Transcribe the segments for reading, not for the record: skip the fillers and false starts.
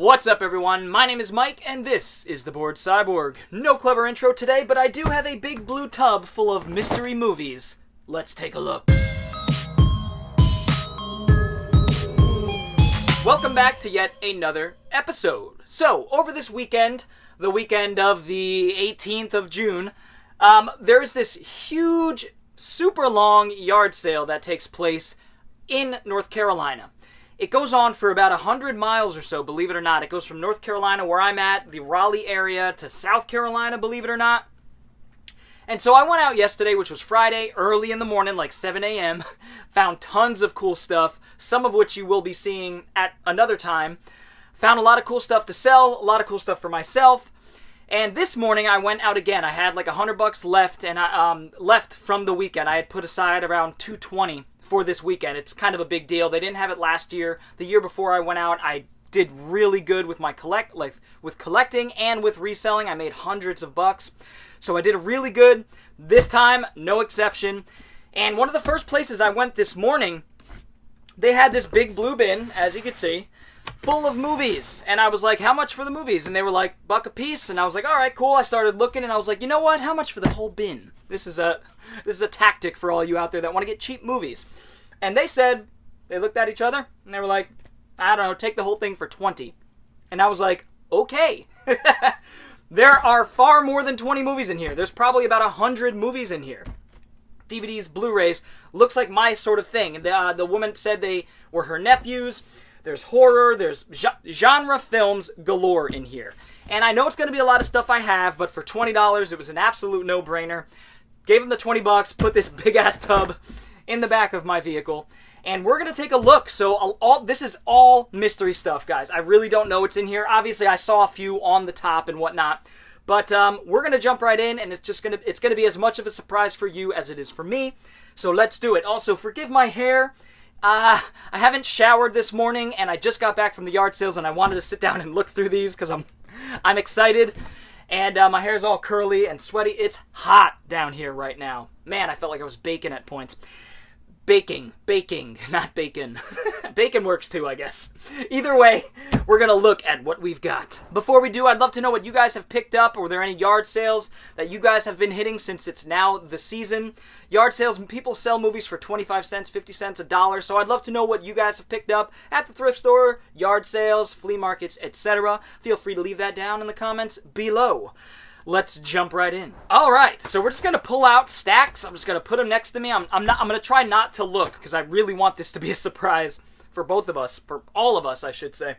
What's up, everyone? My name is Mike, and this is TheBoredCyborg. No clever intro today, but I do have a big blue tub full of mystery movies. Let's take a look. Welcome back to yet another episode. So, over this weekend, the weekend of the 18th of June, there's this huge, super long yard sale that takes place in North Carolina. It goes on for about 100 miles or so, believe it or not. It goes from North Carolina, where I'm at, the Raleigh area, to South Carolina, believe it or not. And so I went out yesterday, which was Friday, early in the morning, like 7 a.m., found tons of cool stuff, some of which you will be seeing at another time. Found a lot of cool stuff to sell, a lot of cool stuff for myself. And this morning I went out again. I had like $100 left, and I left from the weekend. I had put aside around $220 for this weekend. It's kind of a big deal. They didn't have it last year. The year before I went out, I did really good with my collecting and with reselling. I made hundreds of bucks. So I did really good. This time, no exception. And one of the first places I went this morning, they had this big blue bin, as you can see, full of movies. And I was like, how much for the movies? And they were like, $1 a piece. And I was like, all right, cool. I started looking, and I was like, you know what? How much for the whole bin? This is a tactic for all you out there that want to get cheap movies. And they said, they looked at each other, and they were like, I don't know, take the whole thing for $20. And I was like, okay. There are far more than 20 movies in here. There's probably about 100 movies in here. DVDs, Blu-rays, looks like my sort of thing. The woman said they were her nephews. There's horror, there's genre films galore in here. And I know it's going to be a lot of stuff I have, but for $20, it was an absolute no-brainer. Gave them the $20, put this big-ass tub in the back of my vehicle, and we're going to take a look. So this is all mystery stuff, guys. I really don't know what's in here. Obviously, I saw a few on the top and whatnot, but we're going to jump right in, and it's going to be as much of a surprise for you as it is for me. So let's do it. Also, forgive my hair. I haven't showered this morning, and I just got back from the yard sales, and I wanted to sit down and look through these because I'm excited. And my hair's all curly and sweaty. It's hot down here right now. Man, I felt like I was baking at points. Baking, not bacon. Bacon works too, I guess. Either way, we're going to look at what we've got. Before we do, I'd love to know what you guys have picked up. Are there any yard sales that you guys have been hitting since it's now the season? Yard sales, people sell movies for 25 cents, 50 cents, $1. So I'd love to know what you guys have picked up at the thrift store, yard sales, flea markets, etc. Feel free to leave that down in the comments below. Let's jump right in. All right, so we're just going to pull out stacks. I'm just going to put them next to me. I'm going to try not to look because I really want this to be a surprise for both of us, for all of us, I should say.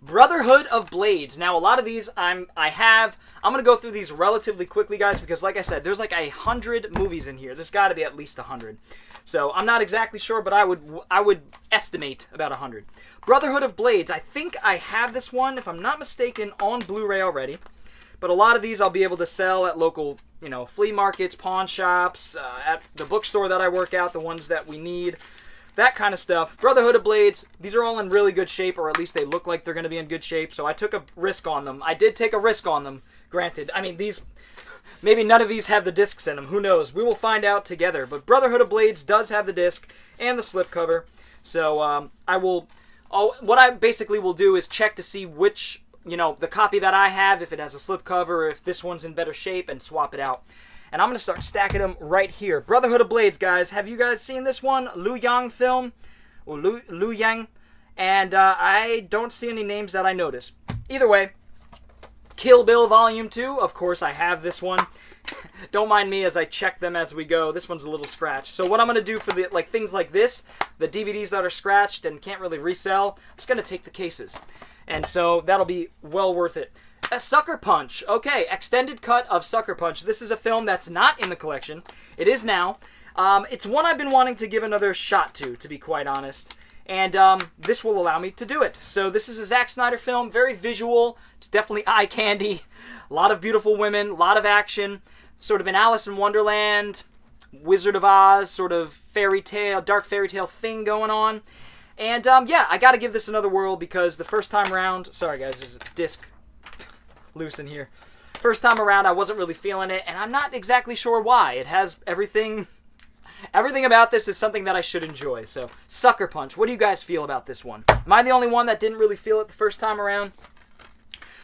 Brotherhood of Blades. Now, a lot of these I'm going to go through these relatively quickly, guys, because like I said, there's like 100 movies in here. There's got to be at least 100. So I'm not exactly sure, but I would estimate about 100. Brotherhood of Blades. I think I have this one, if I'm not mistaken, on Blu-ray already. But a lot of these I'll be able to sell at local, flea markets, pawn shops, at the bookstore that I work at, the ones that we need, that kind of stuff. Brotherhood of Blades, these are all in really good shape, or at least they look like they're going to be in good shape, so I took a risk on them. I did take a risk on them, granted. I mean, maybe none of these have the discs in them, who knows? We will find out together. But Brotherhood of Blades does have the disc and the slipcover, so what I basically will do is check to see which, the copy that I have, if it has a slipcover, or if this one's in better shape, and swap it out. And I'm going to start stacking them right here. Brotherhood of Blades, guys. Have you guys seen this one? Liu Yang film. Or Liu Yang. And I don't see any names that I notice. Either way, Kill Bill Volume 2. Of course, I have this one. Don't mind me as I check them as we go. This one's a little scratched. So what I'm going to do for things like this, the DVDs that are scratched and can't really resell, I'm just going to take the cases. And so that'll be well worth it. A Sucker Punch. Okay, extended cut of Sucker Punch. This is a film that's not in the collection. It is now. It's one I've been wanting to give another shot to be quite honest. And this will allow me to do it. So this is a Zack Snyder film, very visual. It's definitely eye candy. A lot of beautiful women, a lot of action. Sort of an Alice in Wonderland, Wizard of Oz, sort of dark fairy tale thing going on. And, yeah, I gotta give this another whirl because the first time around... Sorry, guys, there's a disc loose in here. First time around, I wasn't really feeling it, and I'm not exactly sure why. It has everything Everything about this is something that I should enjoy. So, Sucker Punch. What do you guys feel about this one? Am I the only one that didn't really feel it the first time around?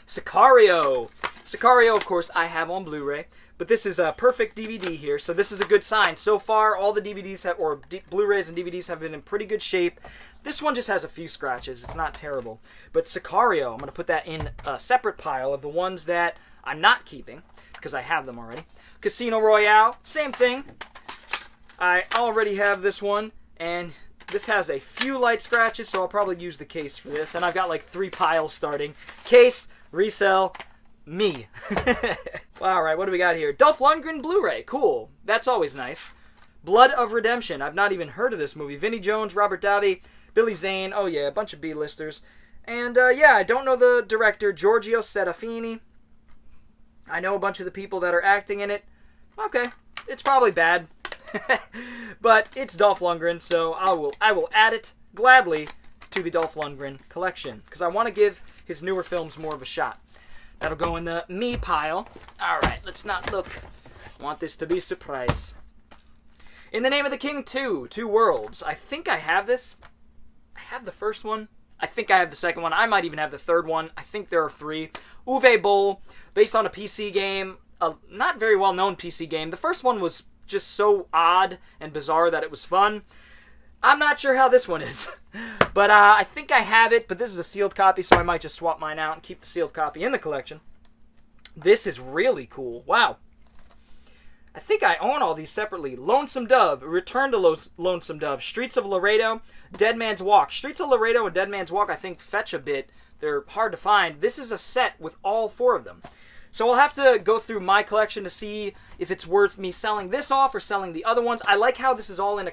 Sicario. Sicario, of course, I have on Blu-ray. But this is a perfect DVD here, so this is a good sign. So far, all the DVDs have, or Blu-rays and DVDs have been in pretty good shape. This one just has a few scratches. It's not terrible. But Sicario, I'm going to put that in a separate pile of the ones that I'm not keeping, because I have them already. Casino Royale, same thing. I already have this one, and this has a few light scratches, so I'll probably use the case for this. And I've got like 3 piles starting. Case, resell, me. Alright, what do we got here? Dolph Lundgren Blu-ray. Cool. That's always nice. Blood of Redemption. I've not even heard of this movie. Vinnie Jones, Robert Davi, Billy Zane. Oh yeah, a bunch of B-listers. And yeah, I don't know the director, Giorgio Serafini. I know a bunch of the people that are acting in it. Okay, it's probably bad. But it's Dolph Lundgren, so I will add it gladly to the Dolph Lundgren collection, because I want to give his newer films more of a shot. That'll go in the me pile. Alright, let's not look. I want this to be a surprise. In the Name of the King 2, Two Worlds. I think I have this. I have the first one. I think I have the second one. I might even have the third one. I think there are 3. Uwe Boll, based on a PC game. A not very well-known PC game. The first one was just so odd and bizarre that it was fun. I'm not sure how this one is. But I think I have it, but this is a sealed copy, so I might just swap mine out and keep the sealed copy in the collection. This is really cool. Wow. I think I own all these separately. Lonesome Dove, Return to Lonesome Dove, Streets of Laredo, Dead Man's Walk. Streets of Laredo and Dead Man's Walk, I think, fetch a bit. They're hard to find. This is a set with all 4 of them. So I'll have to go through my collection to see if it's worth me selling this off or selling the other ones. I like how this is all in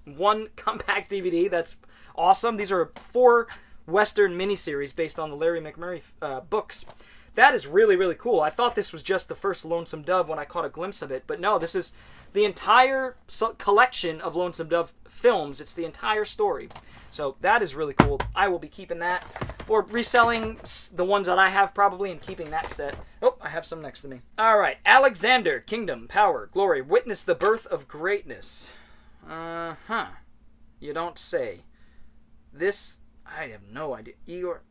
one compact DVD. That's awesome. These are 4 Western miniseries based on the Larry McMurray books. That is really, really cool. I thought this was just the first Lonesome Dove when I caught a glimpse of it. But no, this is the entire collection of Lonesome Dove films. It's the entire story. So that is really cool. I will be keeping that. Or reselling the ones that I have probably and keeping that set. Oh, I have some next to me. Alright, Alexander, Kingdom, Power, Glory, Witness the Birth of Greatness. You don't say. This, I have no idea. Igor,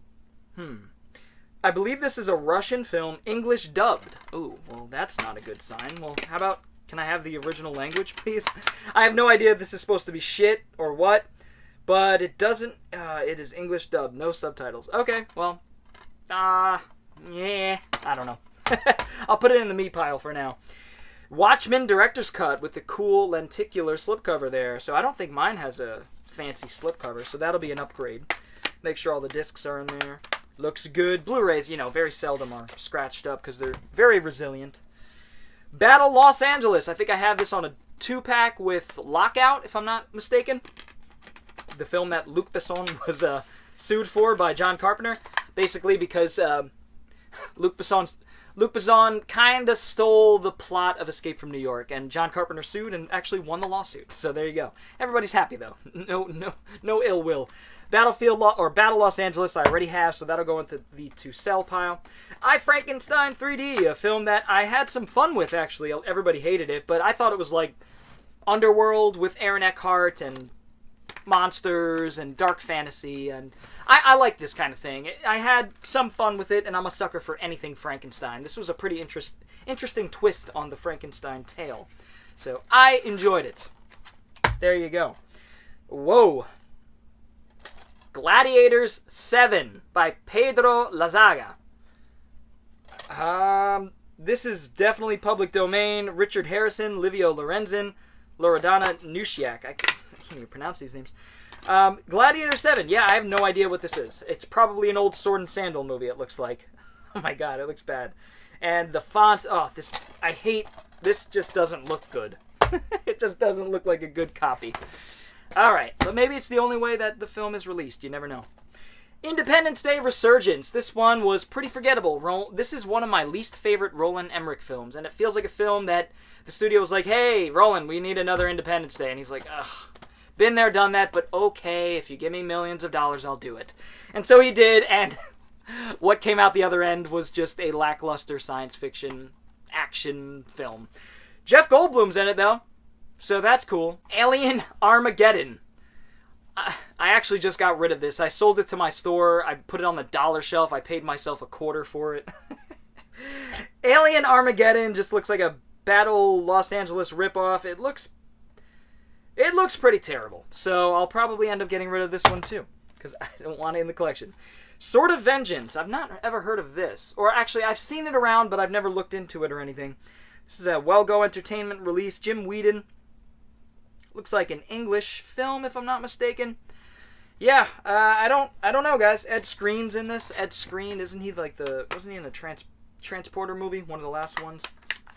I believe this is a Russian film, English dubbed. Ooh, well, that's not a good sign. Well, how about, can I have the original language, please? I have no idea if this is supposed to be shit or what, but it doesn't, it is English dubbed, no subtitles. Okay, well, yeah, I don't know. I'll put it in the me pile for now. Watchmen Director's Cut with the cool lenticular slipcover there. So I don't think mine has a fancy slipcover, so that'll be an upgrade. Make sure all the discs are in there. Looks good. Blu-rays, you know, very seldom are scratched up because they're very resilient. Battle Los Angeles. I think I have this on a 2-pack with Lockout, if I'm not mistaken. The film that Luc Besson was sued for by John Carpenter. Basically because Luc Besson kind of stole the plot of Escape from New York, and John Carpenter sued and actually won the lawsuit. So there you go. Everybody's happy though. No ill will. Battle Los Angeles I already have, so that'll go into the to sell pile. I, Frankenstein 3D, a film that I had some fun with actually. Everybody hated it, but I thought it was like Underworld with Aaron Eckhart and monsters and dark fantasy, and I like this kind of thing. I had some fun with it, and I'm a sucker for anything Frankenstein. This was a pretty interesting twist on the Frankenstein tale, so I enjoyed it. There you go. Whoa. Gladiators 7 by Pedro Lazaga. This is definitely public domain. Richard Harrison, Livio Lorenzen, Loredana Nusiak. I can't even pronounce these names. Gladiator 7. Yeah, I have no idea what this is. It's probably an old Sword and Sandal movie, it looks like. Oh my god, it looks bad. And the font, I hate, this just doesn't look good. It just doesn't look like a good copy. Alright, but maybe it's the only way that the film is released. You never know. Independence Day Resurgence. This one was pretty forgettable. This is one of my least favorite Roland Emmerich films, and it feels like a film that the studio was like, hey, Roland, we need another Independence Day. And he's like, ugh, been there, done that, but okay, if you give me millions of dollars, I'll do it. And so he did, and what came out the other end was just a lackluster science fiction action film. Jeff Goldblum's in it, though. So that's cool. Alien Armageddon. I actually just got rid of this. I sold it to my store. I put it on the dollar shelf. I paid myself $0.25 for it. Alien Armageddon just looks like a Battle Los Angeles ripoff. It looks pretty terrible. So I'll probably end up getting rid of this one too, because I don't want it in the collection. Sword of Vengeance. I've not ever heard of this. Or actually, I've seen it around, but I've never looked into it or anything. This is a Well Go Entertainment release. Jim Whedon. Looks like an English film, if I'm not mistaken. Yeah, I don't know, guys. Ed Skrein in this. Ed Skrein, wasn't he in the Transporter movie? One of the last ones?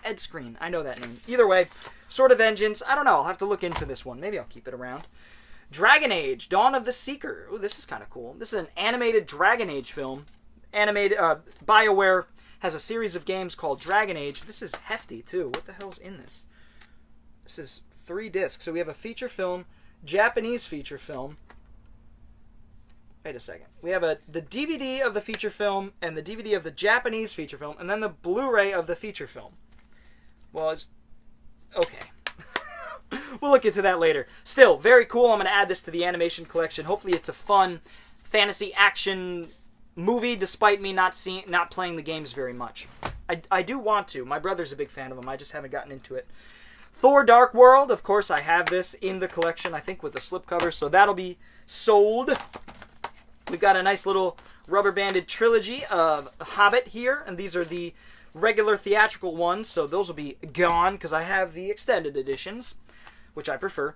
Ed Skrein, I know that name. Either way, Sword of Vengeance. I don't know. I'll have to look into this one. Maybe I'll keep it around. Dragon Age, Dawn of the Seeker. Ooh, this is kind of cool. This is an animated Dragon Age film. BioWare has a series of games called Dragon Age. This is hefty, too. What the hell's in this? This is 3 discs. So we have a feature film, Japanese feature film. Wait a second. We have the DVD of the feature film and the DVD of the Japanese feature film, and then the Blu-ray of the feature film. Well, it's... okay. We'll look into that later. Still, very cool. I'm going to add this to the animation collection. Hopefully it's a fun fantasy action movie, despite me not playing the games very much. I do want to. My brother's a big fan of them. I just haven't gotten into it. Thor Dark World. Of course, I have this in the collection, I think, with the slipcover, so that'll be sold. We've got a nice little rubber-banded trilogy of Hobbit here, and these are the regular theatrical ones, so those will be gone, because I have the extended editions, which I prefer.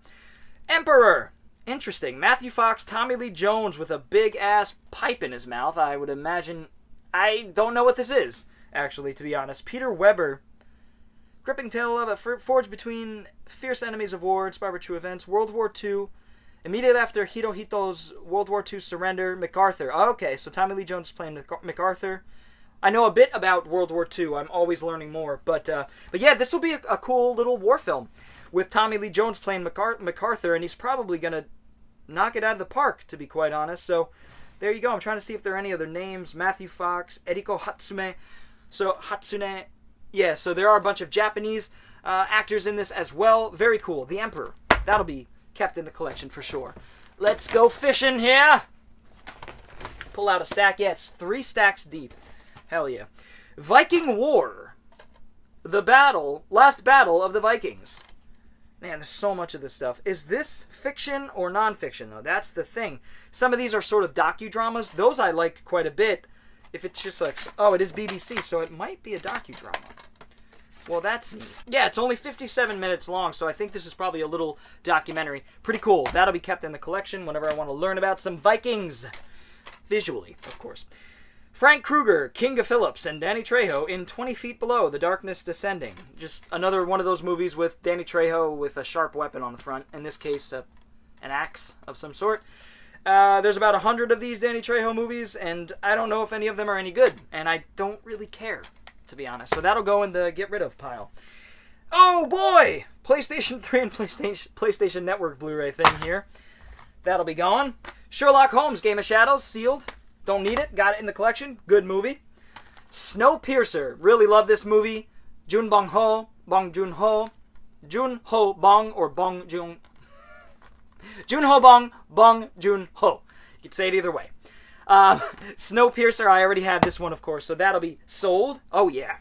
Emperor. Interesting. Matthew Fox, Tommy Lee Jones with a big-ass pipe in his mouth, I would imagine. I don't know what this is, actually, to be honest. Peter Weber. Gripping tale of a forge between fierce enemies of war, inspired by true events. World War II. Immediately after Hirohito's World War II surrender, MacArthur. Okay, so Tommy Lee Jones is playing MacArthur. I know a bit about World War II. I'm always learning more. But yeah, this will be a cool little war film with Tommy Lee Jones playing MacArthur, and he's probably going to knock it out of the park, to be quite honest. So there you go. I'm trying to see if there are any other names. Matthew Fox, Eriko Hatsume. So Hatsune... yeah, so there are a bunch of Japanese actors in this as well. Very cool. The Emperor. That'll be kept in the collection for sure. Let's go fishing here. Pull out a stack. Yeah, it's 3 stacks deep. Hell yeah. Viking War. The last battle of the Vikings. Man, there's so much of this stuff. Is this fiction or non-fiction, though? That's the thing. Some of these are sort of docudramas. Those I like quite a bit. If it's just like, oh, it is BBC, so it might be a docudrama. Well, that's neat. Yeah, it's only 57 minutes long, so I think this is probably a little documentary. Pretty cool. That'll be kept in the collection whenever I want to learn about some Vikings. Visually, of course. Frank Krueger, King of Phillips, and Danny Trejo in 20 Feet Below, The Darkness Descending. Just another one of those movies with Danny Trejo with a sharp weapon on the front. In this case, an axe of some sort. There's about 100 of these Danny Trejo movies, and I don't know if any of them are any good. And I don't really care, to be honest. So that'll go in the get rid of pile. Oh boy! PlayStation 3 and PlayStation Network Blu-ray thing here. That'll be gone. Sherlock Holmes, Game of Shadows, sealed. Don't need it. Got it in the collection. Good movie. Snowpiercer. Really love this movie. Bong Joon-ho, Bong, or Bong Joon... Joon-ho Bong, Bong Joon-ho. You could say it either way. Snowpiercer, I already have this one, of course, so that'll be sold. Oh, yeah.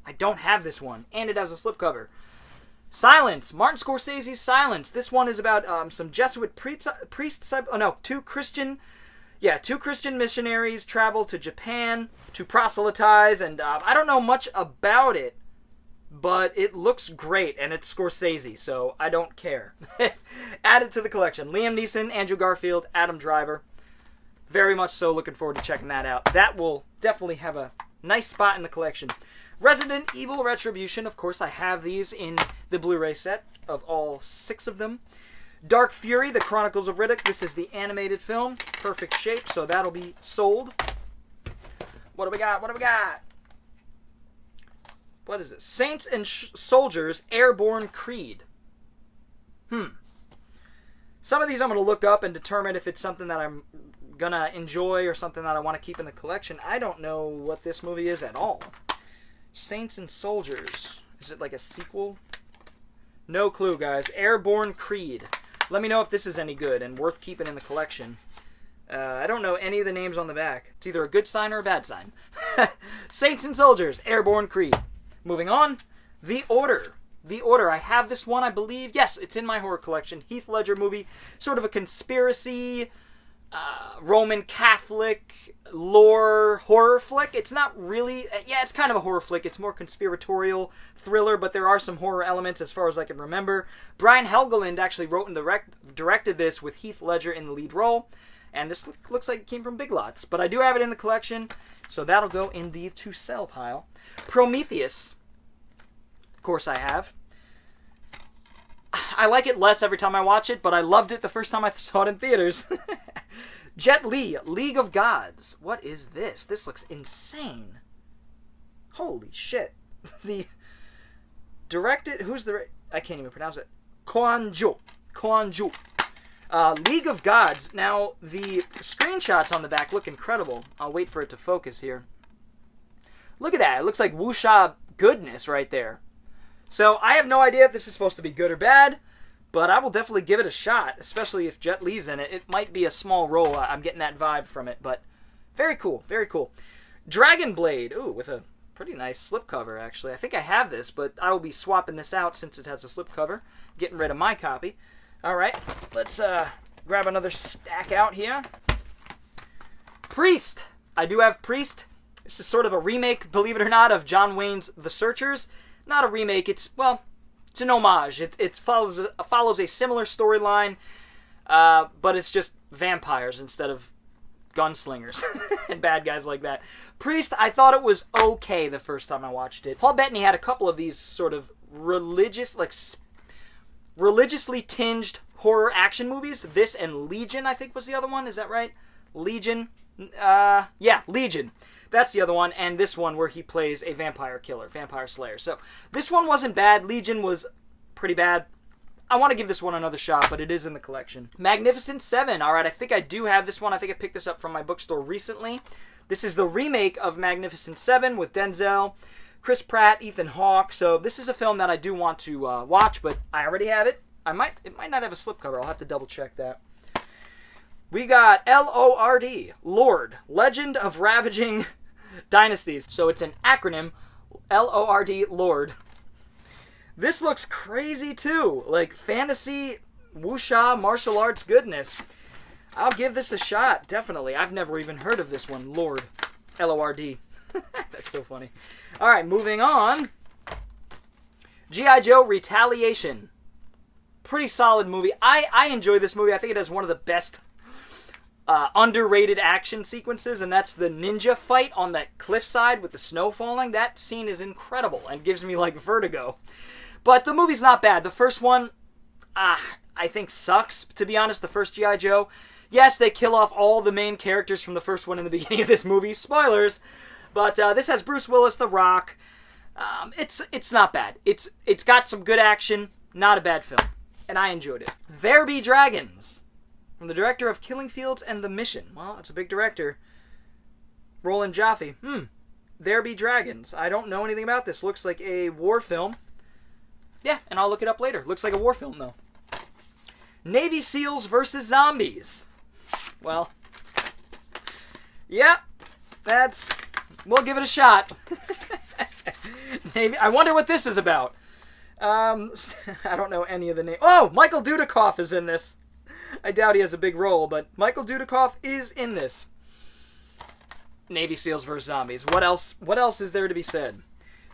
I don't have this one, and it has a slipcover. Silence. Martin Scorsese's Silence. This one is about some Jesuit priests. Oh, no, two Christian missionaries travel to Japan to proselytize, and I don't know much about it, but it looks great, and it's Scorsese, so I don't care. Add it to the collection. Liam Neeson, Andrew Garfield, Adam Driver. Very much so looking forward to checking that out. That will definitely have a nice spot in the collection. Resident Evil Retribution. Of course, I have these in the Blu-ray set of all 6 of them. Dark Fury, The Chronicles of Riddick. This is the animated film. Perfect shape, so that'll be sold. What do we got? What is it? Saints and Soldiers, Airborne Creed. Some of these I'm going to look up and determine if it's something that I'm going to enjoy or something that I want to keep in the collection. I don't know what this movie is at all. Saints and Soldiers. Is it like a sequel? No clue, guys. Airborne Creed. Let me know if this is any good and worth keeping in the collection. I don't know any of the names on the back. It's either a good sign or a bad sign. Saints and Soldiers, Airborne Creed. Moving on, The Order. The Order. I have this one, I believe. Yes, it's in my horror collection. Heath Ledger movie. Sort of a conspiracy, Roman Catholic lore horror flick. It's not really... Yeah, it's kind of a horror flick. It's more conspiratorial thriller, but there are some horror elements as far as I can remember. Brian Helgeland actually wrote and directed this with Heath Ledger in the lead role. And this looks like it came from Big Lots. But I do have it in the collection, so that'll go in the to sell pile. Prometheus. Of course I have. I like it less every time I watch it, but I loved it the first time I saw it in theaters. Jet Li, League of Gods. What is this? This looks insane. Holy shit. The directed... Who's the... I can't even pronounce it. Kwon Jo. League of Gods. Now, the screenshots on the back look incredible. I'll wait for it to focus here. Look at that. It looks like wuxia goodness right there. So, I have no idea if this is supposed to be good or bad, but I will definitely give it a shot, especially if Jet Li's in it. It might be a small role. I'm getting that vibe from it, but very cool. Very cool. Dragon Blade. Ooh, with a pretty nice slipcover, actually. I think I have this, but I will be swapping this out since it has a slipcover. Getting rid of my copy. Alright, let's grab another stack out here. Priest! I do have Priest. This is sort of a remake, believe it or not, of John Wayne's The Searchers. Not a remake, it's an homage. It follows a similar storyline, but it's just vampires instead of gunslingers and bad guys like that. Priest, I thought it was okay the first time I watched it. Paul Bettany had a couple of these sort of religiously tinged horror action movies. This and Legion, I think, was the other one. Is that right? Legion? Yeah, Legion. That's the other one. And this one where he plays a vampire killer, vampire slayer. So this one wasn't bad. Legion was pretty bad. I want to give this one another shot, but it is in the collection. Magnificent Seven. All right, I think I do have this one. I think I picked this up from my bookstore recently. This is the remake of Magnificent Seven with Denzel, Chris Pratt, Ethan Hawke. So this is a film that I do want to watch, but I already have it. It might not have a slipcover. I'll have to double check that. We got LORD, Lord, Legend of Ravaging Dynasties. So it's an acronym, LORD, Lord. This looks crazy too, like fantasy, wuxia, martial arts goodness. I'll give this a shot, definitely. I've never even heard of this one, Lord, LORD. That's so funny. All right, moving on. G.I. Joe Retaliation. Pretty solid movie. I enjoy this movie. I think it has one of the best underrated action sequences, and that's the ninja fight on that cliffside with the snow falling. That scene is incredible and gives me, like, vertigo. But the movie's not bad. The first one, I think sucks, to be honest, the first G.I. Joe. Yes, they kill off all the main characters from the first one in the beginning of this movie. Spoilers. But this has Bruce Willis, The Rock. It's not bad. It's got some good action. Not a bad film. And I enjoyed it. There Be Dragons. From the director of Killing Fields and The Mission. Well, it's a big director. Roland Jaffe. There Be Dragons. I don't know anything about this. Looks like a war film. Yeah, and I'll look it up later. Looks like a war film, though. Navy SEALs versus Zombies. Well, yeah, we'll give it a shot. I wonder what this is about. I don't know any of the names. Oh, Michael Dudikoff is in this. I doubt he has a big role, but Michael Dudikoff is in this. Navy SEALs vs. Zombies. What else is there to be said?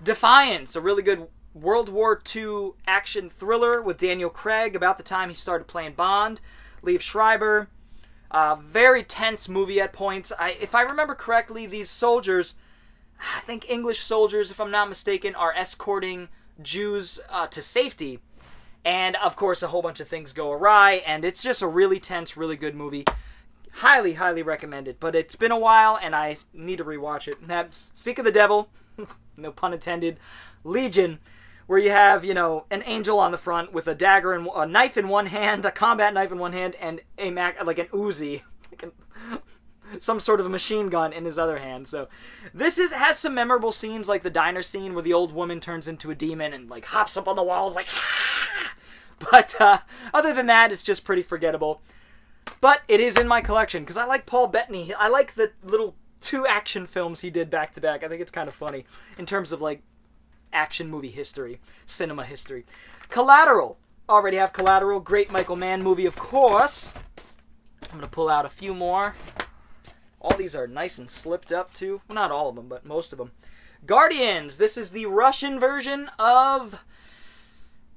Defiance, a really good World War II action thriller with Daniel Craig about the time he started playing Bond. Liev Schreiber. Very tense movie at points. If I remember correctly, these soldiers, I think English soldiers, if I'm not mistaken, are escorting Jews to safety. And, of course, a whole bunch of things go awry, and it's just a really tense, really good movie. Highly, highly recommended. But it's been a while, and I need to rewatch it. Speak of the devil, no pun intended, Legion, where you have, an angel on the front with a dagger and a knife in one hand, a combat knife in one hand, and like an Uzi, some sort of a machine gun in his other hand. So this has some memorable scenes, like the diner scene where the old woman turns into a demon and like hops up on the walls like, ah! But other than that, it's just pretty forgettable. But it is in my collection because I like Paul Bettany. I like the little 2 action films he did back to back. I think it's kind of funny in terms of like action movie history, cinema history. Collateral. Already have Collateral. Great Michael Mann movie, of course. I'm going to pull out a few more. All these are nice and slipped up too. Well, not all of them, but most of them. Guardians. This is the Russian version of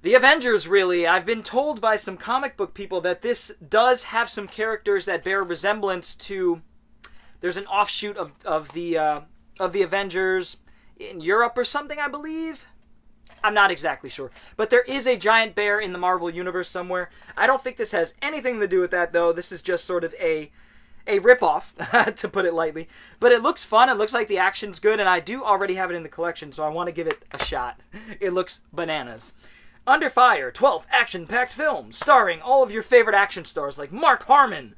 the Avengers, really. I've been told by some comic book people that this does have some characters that bear resemblance to... There's an offshoot of the Avengers in Europe or something, I believe. I'm not exactly sure. But there is a giant bear in the Marvel Universe somewhere. I don't think this has anything to do with that, though. This is just sort of a ripoff, to put it lightly. But it looks fun. It looks like the action's good, and I do already have it in the collection, so I want to give it a shot. It looks bananas. Under Fire, 12th action-packed film, starring all of your favorite action stars like Mark Harmon,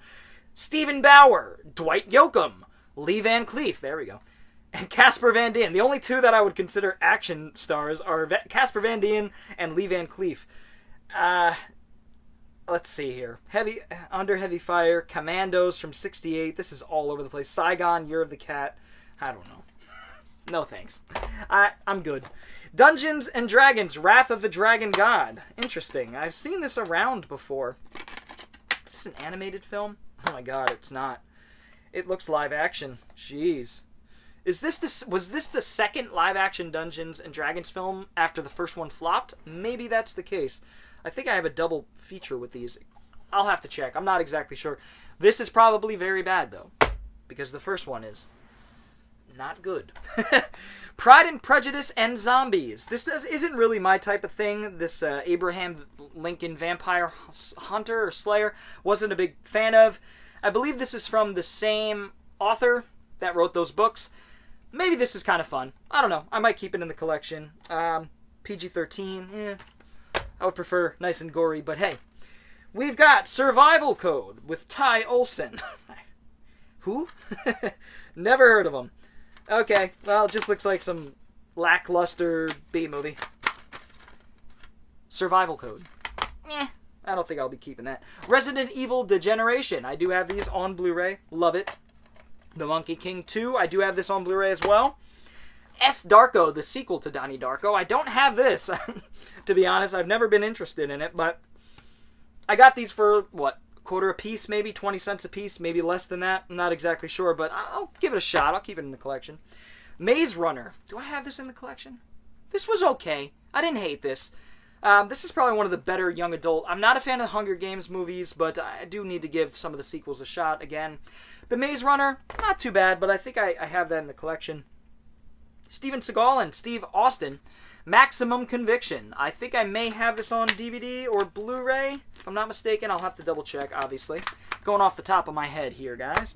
Stephen Bauer, Dwight Yoakam, Lee Van Cleef, there we go, and Casper Van Dien. The only 2 that I would consider action stars are Casper Van Dien and Lee Van Cleef. Let's see here. Under Heavy Fire, Commandos from '68. This is all over the place. Saigon, Year of the Cat. I don't know. No thanks. I'm good. Dungeons and Dragons, Wrath of the Dragon God. Interesting. I've seen this around before. Is this an animated film? Oh my god, it's not. It looks live action. Jeez. Was this the second live action Dungeons and Dragons film after the first one flopped? Maybe that's the case. I think I have a double feature with these. I'll have to check. I'm not exactly sure. This is probably very bad, though, because the first one is not good. Pride and Prejudice and Zombies. This isn't really my type of thing. This Abraham Lincoln Vampire Hunter or Slayer wasn't a big fan of. I believe this is from the same author that wrote those books. Maybe this is kind of fun. I don't know. I might keep it in the collection. PG-13, I would prefer nice and gory, but hey. We've got Survival Code with Ty Olsson. Who? Never heard of him. Okay, well, it just looks like some lackluster B-movie. Survival Code. I don't think I'll be keeping that. Resident Evil Degeneration. I do have these on Blu-ray. Love it. The Monkey King 2. I do have this on Blu-ray as well. S. Darko, the sequel to Donnie Darko. I don't have this. To be honest, I've never been interested in it, but I got these for, what, $quarter a piece, maybe 20 cents a piece, maybe less than that. I'm not exactly sure, but I'll give it a shot. I'll keep it in the collection. Maze Runner. Do I have this in the collection? This was okay. I didn't hate this. This is probably one of the better young adult. I'm not a fan of the Hunger Games movies, but I do need to give some of the sequels a shot again. The Maze Runner, not too bad, but I think I have that in the collection. Steven Seagal and Steve Austin, Maximum Conviction. I think I may have this on DVD or Blu-ray. If I'm not mistaken, I'll have to double check, obviously. Going off the top of my head here, guys.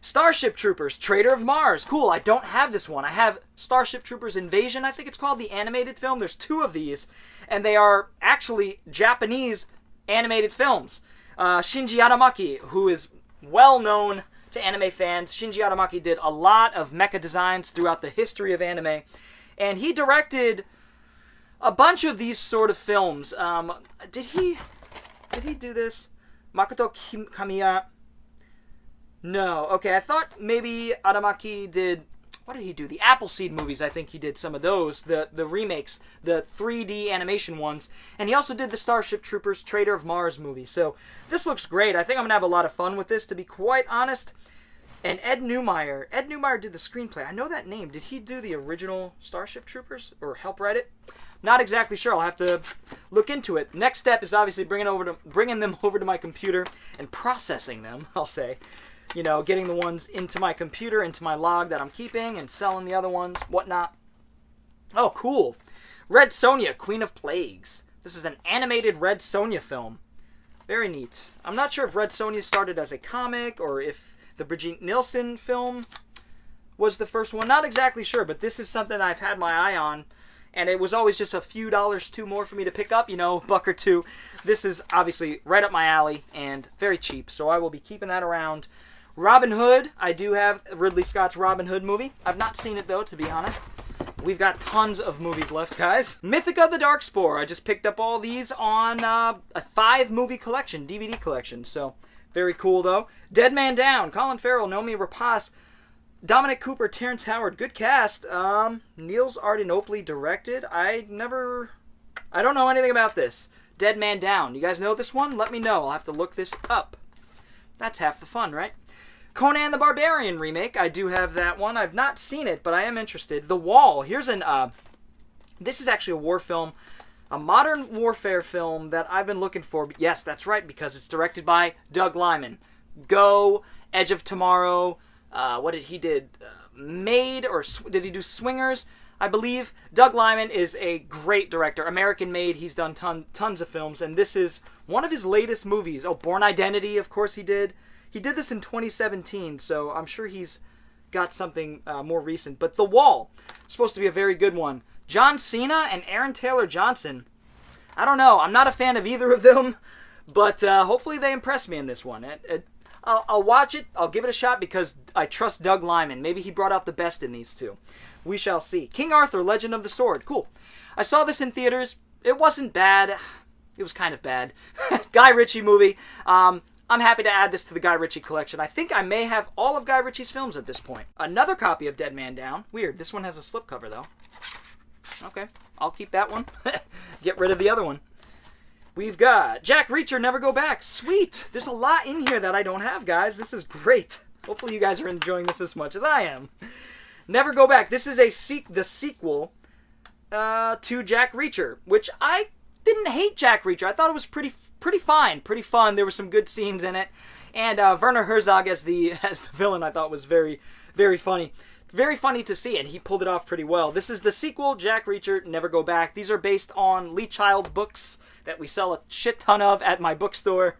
Starship Troopers, Traitor of Mars. Cool, I don't have this one. I have Starship Troopers Invasion, I think it's called, the animated film. There's 2 of these, and they are actually Japanese animated films. Shinji Aramaki, who is well known to anime fans. Shinji Aramaki did a lot of mecha designs throughout the history of anime, and he directed a bunch of these sort of films. Did he do this? Makoto Kamiya? No. Okay, I thought maybe Aramaki did... What did he do? The Appleseed movies, I think he did some of those. The remakes, the 3D animation ones. And he also did the Starship Troopers Traitor of Mars movie. So this looks great. I think I'm going to have a lot of fun with this, to be quite honest. And Ed Neumeyer. Ed Neumeyer did the screenplay. I know that name. Did he do the original Starship Troopers? Or help write it? Not exactly sure. I'll have to look into it. Next step is obviously bringing them over to my computer and processing them, I'll say. You know, getting the ones into my computer, into my log that I'm keeping, and selling the other ones, whatnot. Oh, cool. Red Sonja, Queen of Plagues. This is an animated Red Sonja film. Very neat. I'm not sure if Red Sonja started as a comic, or if the Brigitte Nielsen film was the first one. Not exactly sure, but this is something I've had my eye on, and it was always just a few dollars too more for me to pick up, you know, $1 or $2. This is obviously right up my alley, and very cheap, so I will be keeping that around. Robin Hood. I do have Ridley Scott's Robin Hood movie. I've not seen it, though, to be honest. We've got tons of movies left, guys. Mythica the Darkspore. I just picked up all these on a 5-movie collection, DVD collection. So, very cool, though. Dead Man Down. Colin Farrell, Noomi Rapace, Dominic Cooper, Terrence Howard. Good cast. Niels Arden directed. I don't know anything about this. Dead Man Down. You guys know this one? Let me know. I'll have to look this up. That's half the fun, right? Conan the Barbarian remake. I do have that one. I've not seen it, but I am interested. The Wall. Here's this is actually a war film. A modern warfare film that I've been looking for. Yes, that's right, because it's directed by Doug Liman. Go, Edge of Tomorrow. What did he did? Made, or did he do Swingers? I believe Doug Liman is a great director. American made. He's done tons of films, and this is one of his latest movies. Oh, Born Identity, of course he did. He did this in 2017, so I'm sure he's got something more recent. But The Wall, supposed to be a very good one. John Cena and Aaron Taylor Johnson. I don't know. I'm not a fan of either of them, but hopefully they impress me in this one. I'll watch it. I'll give it a shot because I trust Doug Liman. Maybe he brought out the best in these two. We shall see. King Arthur, Legend of the Sword. Cool. I saw this in theaters. It wasn't bad. It was kind of bad. Guy Ritchie movie. I'm happy to add this to the Guy Ritchie collection. I think I may have all of Guy Ritchie's films at this point. Another copy of Dead Man Down. Weird. This one has a slipcover, though. Okay. I'll keep that one. Get rid of the other one. We've got Jack Reacher, Never Go Back. Sweet. There's a lot in here that I don't have, guys. This is great. Hopefully you guys are enjoying this as much as I am. Never Go Back. This is the sequel to Jack Reacher, which I didn't hate Jack Reacher. I thought it was pretty fine, pretty fun. There were some good scenes in it, and Werner Herzog as the villain I thought was very, very funny. Very funny to see, and he pulled it off pretty well. This is the sequel, Jack Reacher, Never Go Back. These are based on Lee Child books that we sell a shit ton of at my bookstore.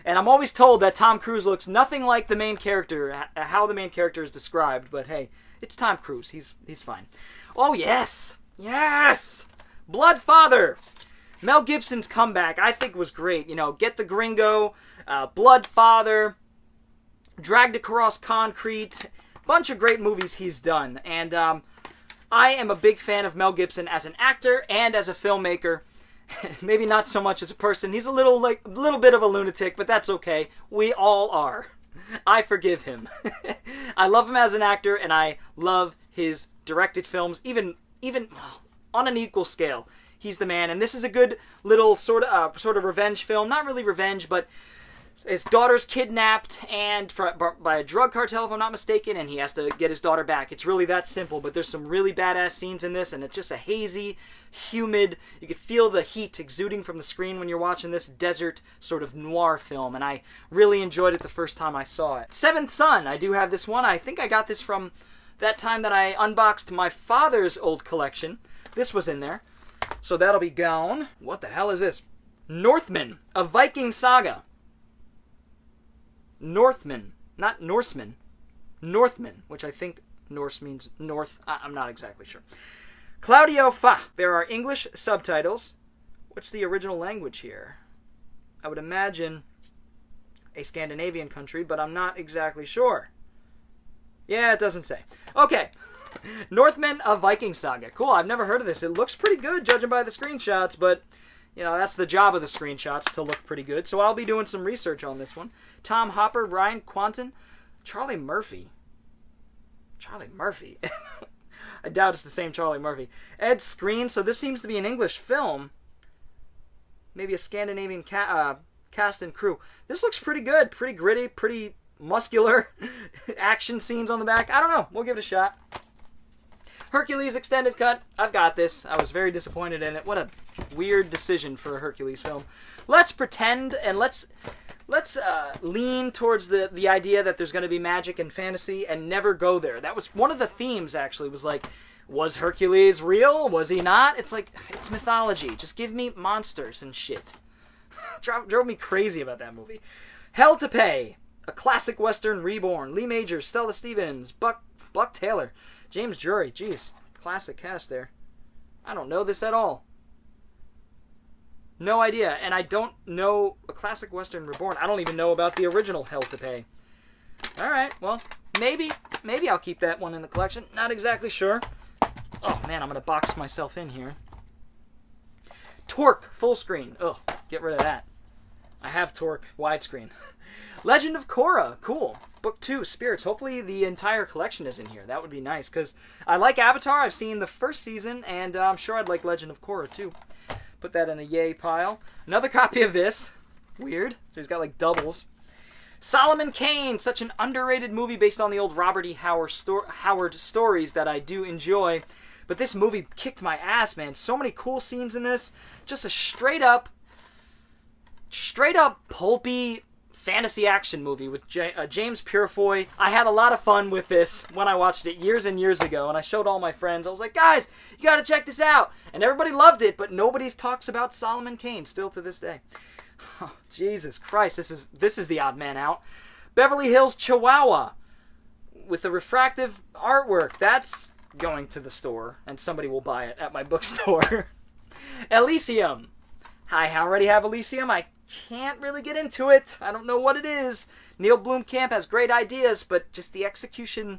And I'm always told that Tom Cruise looks nothing like the main character, how the main character is described. But hey, it's Tom Cruise. He's fine. Oh, yes! Yes! Bloodfather! Mel Gibson's comeback, I think, was great. You know, Get the Gringo, Bloodfather, Dragged Across Concrete, bunch of great movies he's done. And I am a big fan of Mel Gibson as an actor and as a filmmaker. Maybe not so much as a person. He's a little bit of a lunatic, but that's okay. We all are. I forgive him. I love him as an actor, and I love his directed films, even on an equal scale. He's the man, and this is a good little sort of revenge film. Not really revenge, but his daughter's kidnapped by a drug cartel, if I'm not mistaken, and he has to get his daughter back. It's really that simple, but there's some really badass scenes in this, and it's just a hazy, humid, you can feel the heat exuding from the screen when you're watching this desert sort of noir film, and I really enjoyed it the first time I saw it. Seventh Son, I do have this one. I think I got this from that time that I unboxed my father's old collection. This was in there. So that'll be gone. What the hell is this? Northman, a Viking saga. Northman, not Norseman. Northman, which I think Norse means north. I'm not exactly sure. Claudio Fa. There are English subtitles. What's the original language here? I would imagine a Scandinavian country, but I'm not exactly sure. Yeah, it doesn't say. Okay. Northman, a Viking saga. Cool, I've never heard of this. It looks pretty good, judging by the screenshots, but, you know, that's the job of the screenshots, to look pretty good. So I'll be doing some research on this one. Tom Hopper, Ryan Quanten, Charlie Murphy. Charlie Murphy? I doubt it's the same Charlie Murphy. Ed Skrein, so this seems to be an English film. Maybe a Scandinavian cast and crew. This looks pretty good, pretty gritty, pretty muscular. Action scenes on the back. I don't know, we'll give it a shot. Hercules extended cut. I've got this. I was very disappointed in it. What a weird decision for a Hercules film. Let's pretend and let's lean towards the idea that there's going to be magic and fantasy and never go there. That was one of the themes, actually, was like, was Hercules real? Was he not? It's like, it's mythology. Just give me monsters and shit. Drove me crazy about that movie. Hell to Pay. A classic Western reborn. Lee Majors, Stella Stevens, Buck Taylor. James Jury, jeez, classic cast there. I don't know this at all. No idea, and I don't know a classic Western reborn. I don't even know about the original Hell to Pay. Alright, well, maybe I'll keep that one in the collection. Not exactly sure. Oh man, I'm gonna box myself in here. Torque, full screen. Oh, get rid of that. I have Torque, widescreen. Legend of Korra, cool. Book 2, Spirits. Hopefully the entire collection is in here. That would be nice, because I like Avatar. I've seen the first season, and I'm sure I'd like Legend of Korra, too. Put that in the yay pile. Another copy of this. Weird. So he's got, like, doubles. Solomon Kane, such an underrated movie based on the old Robert E. Howard stories that I do enjoy. But this movie kicked my ass, man. So many cool scenes in this. Just a straight up pulpy fantasy action movie with James Purefoy. I had a lot of fun with this when I watched it years and years ago, and I showed all my friends. I was like, guys, you gotta check this out. And everybody loved it, but nobody talks about Solomon Kane still to this day. Oh, Jesus Christ, this is the odd man out. Beverly Hills Chihuahua with the refractive artwork. That's going to the store, and somebody will buy it at my bookstore. Elysium. I already have Elysium. I can't really get into it. I don't know what it is. Neil Blomkamp has great ideas, but just the execution